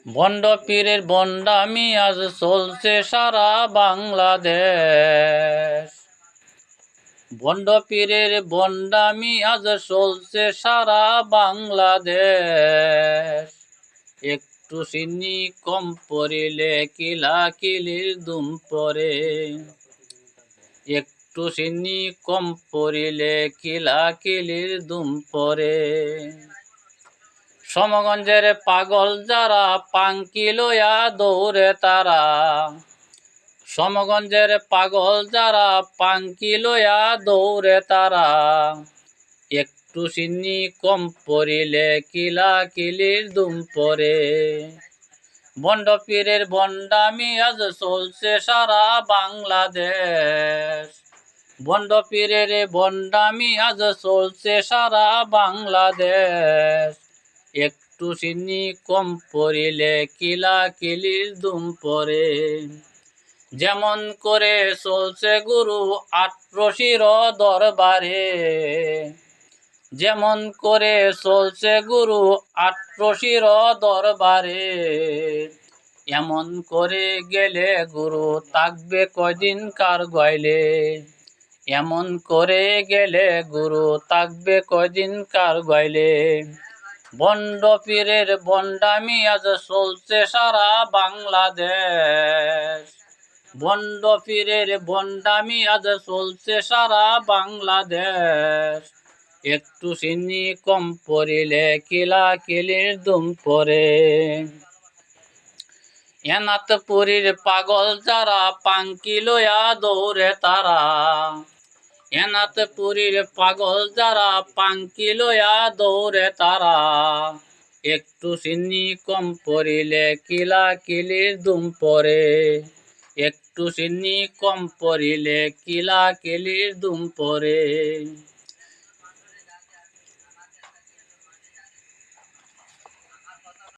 ভণ্ড পীরের ভণ্ডামি আজ চলছে সারা বাংলাদেশ। ভণ্ড পীরের ভণ্ডামি আজ চলছে সারা বাংলাদেশ। একটু চিনি কম পড়িলে কিলাকিলির দুম পড়ে। একটু চিনি কম পড়িলে কিলাকিলির দুম পড়ে। সমগঞ্জের পাগল যারা পাঙ্কি লইয়া দৌড়ে তারা। সমগঞ্জের পাগল যারা পাঙ্কি লইয়া দৌড়ে তারা। একটু চিনি কম পড়িলে কিলাকিলির দুম পড়ে। ভণ্ড পীরের ভণ্ডামি আজ চলছে সারা বাংলাদেশ। ভণ্ড পীরের ভণ্ডামি আজ চলছে সারা বাংলাদেশ। একটু চিনি কম পড়িলে কিলাকিলির দুম পড়ে। যেমন করে চলছে গুরু আটরশির দরবারে। যেমন করে চলছে গুরু আটরশির দরবারে। এমন করে গেলে গুরু থাকবে কয়দিন কার গয়লে। এমন করে গেলে গুরু থাকবে কয়দিন কার গয়লে। ভণ্ড পীরের ভণ্ডামি আজ চলছে সারা বাংলাদেশ। ভণ্ড পীরের ভণ্ডামি আজ চলছে সারা বাংলাদেশ। একটু চিনি কম পড়িলে কিলাকিলির দুম পড়ে। এনাথপুরীর পাগল যারা পাঙ্কি লইয়া দৌড়ে তারা। এনাথপুরীর পাগল যারা পাঙ্কি লইয়া দৌড়ে তারা। একটু চিনি কম পড়িলে কিলাকিলির দুম পড়ে। একটু চিনি কম পড়িলে কিলাকিলির দুম পড়ে।